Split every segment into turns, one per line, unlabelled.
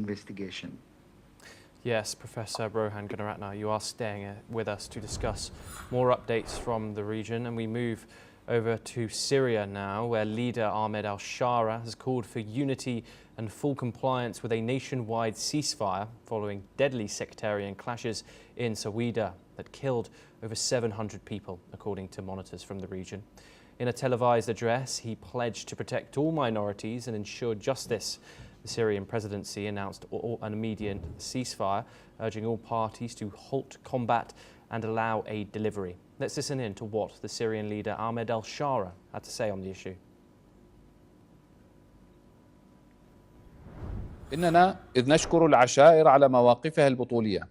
investigation.
Yes, Professor Rohan Gunaratne, you are staying with us to discuss more updates from the region, and we move over to Syria now, where leader Ahmed Al-Sharaa has called for unity and full compliance with a nationwide ceasefire following deadly sectarian clashes in Sweida that killed over 700 people, according to monitors from the region. In a televised address, he pledged to protect all minorities and ensure justice. The Syrian presidency announced an immediate ceasefire, urging all parties to halt combat and allow aid delivery. Let's listen in to what the Syrian leader Ahmed AlSharaa had to say on the issue.
إننا إذ نشكر العشائر على مواقفها البطولية،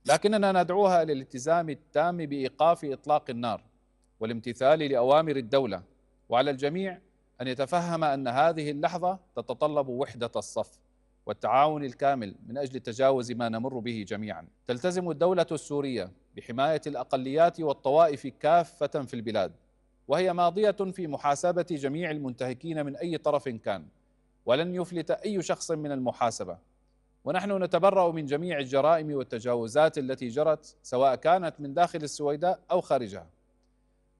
لكننا ندعوها إلى الالتزام التام بإيقاف إطلاق النار والامتثال لأوامر الدولة، وعلى الجميع أن يتفهم أن هذه اللحظة تتطلب وحدة الصف والتعاون الكامل من أجل تجاوز ما نمر به جميعا. تلتزم الدولة السورية بحماية الأقليات والطوائف كافة في البلاد، وهي ماضية في محاسبة جميع المنتهكين من أي طرف كان، ولن يفلت أي شخص من المحاسبة. ونحن نتبرأ من جميع الجرائم والتجاوزات التي جرت سواء كانت من داخل السويداء أو خارجها،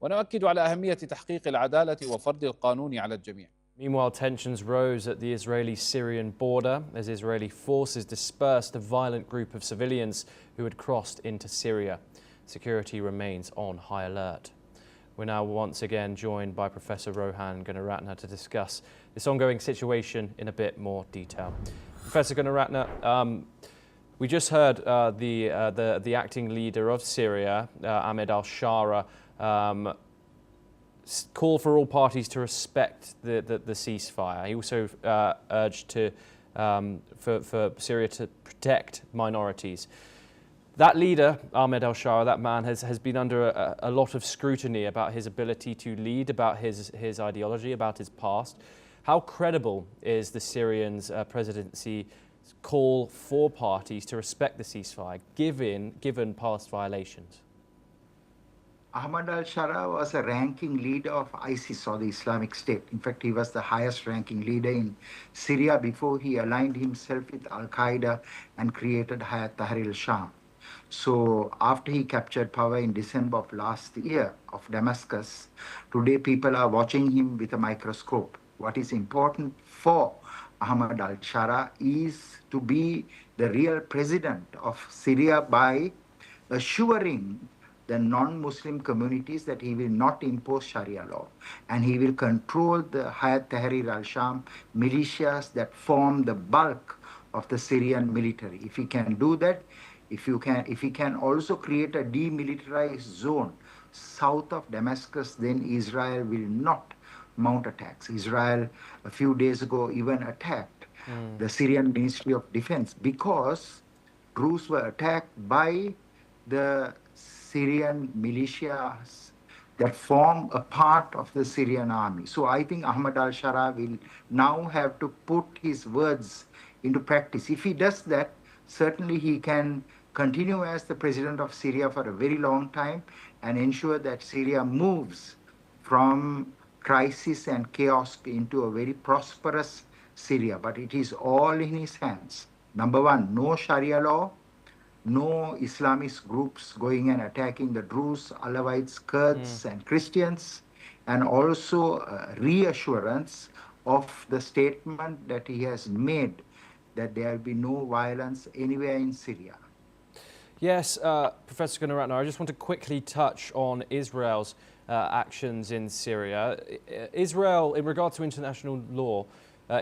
ونؤكد على أهمية تحقيق العدالة وفرض القانون على الجميع.
Meanwhile, tensions rose at the Israeli-Syrian border as Israeli forces dispersed a violent group of civilians who had crossed into Syria. Security remains on high alert. We're now once again joined by Professor Rohan Gunaratne to discuss this ongoing situation in a bit more detail. Professor Gunaratne, we just heard the acting leader of Syria, Ahmed Al-Sharaa, call for all parties to respect the ceasefire. He also urged for Syria to protect minorities. That leader, Ahmed Al-Sharaa, that man has been under a lot of scrutiny about his ability to lead, about his ideology, about his past. How credible is the Syrian's presidency call for parties to respect the ceasefire, given past violations?
Ahmed Al-Sharaa was a ranking leader of ISIS, or the Islamic State. In fact, he was the highest ranking leader in Syria before he aligned himself with Al-Qaeda and created Hayat Tahrir al-Sham. So after he captured power in December of last year of Damascus, today people are watching him with a microscope. What is important for Ahmed Al-Sharaa is to be the real president of Syria by assuring the non-Muslim communities that he will not impose Sharia law, and he will control the Hayat Tahrir al-Sham militias that form the bulk of the Syrian military. If he can do that, if he can also create a demilitarized zone south of Damascus, then Israel will not mount attacks. Israel, a few days ago, even attacked the Syrian Ministry of Defense because Druze were attacked by the Syrian militias that form a part of the Syrian army. So I think Ahmed Al-Sharaa will now have to put his words into practice. If he does that, certainly he can continue as the president of Syria for a very long time and ensure that Syria moves from crisis and chaos into a very prosperous Syria. But it is all in his hands. Number one, no Sharia law, no Islamist groups going and attacking the Druze, Alawites, Kurds, and Christians, and also reassurance of the statement that he has made that there will be no violence anywhere in Syria.
Yes, Professor Gunaratne, I just want to quickly touch on Israel's actions in Syria. Israel, in regard to international law,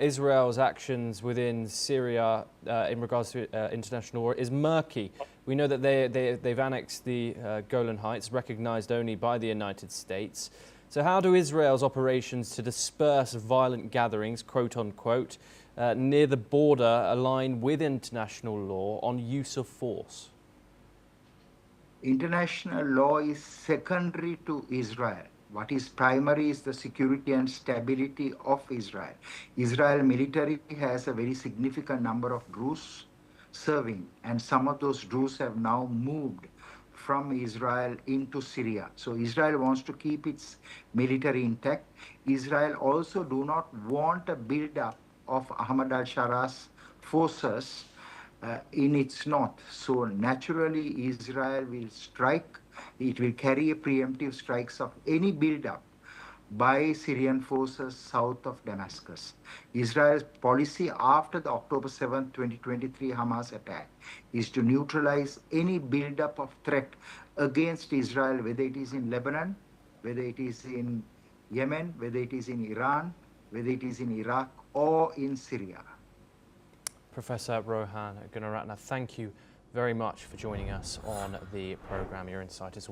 Israel's actions within Syria in regards to international law is murky. We know that they've annexed the Golan Heights, recognized only by the United States. So how do Israel's operations to disperse violent gatherings, quote unquote, near the border align with international law on use of force?
International law is secondary to Israel. What is primary is the security and stability of Israel. Israel military has a very significant number of Druze serving, and some of those Druze have now moved from Israel into Syria. So Israel wants to keep its military intact. Israel also do not want a build-up of Ahmed Al-Sharaa's forces in its north. So naturally, Israel will strike. It will carry a preemptive strikes of any build-up by Syrian forces south of Damascus. Israel's policy after the October 7, 2023 Hamas attack is to neutralize any build-up of threat against Israel, whether it is in Lebanon, whether it is in Yemen, whether it is in Iran, whether it is in Iraq or in Syria.
Professor Rohan Gunaratne, thank you very much for joining us on the programme. Your insight is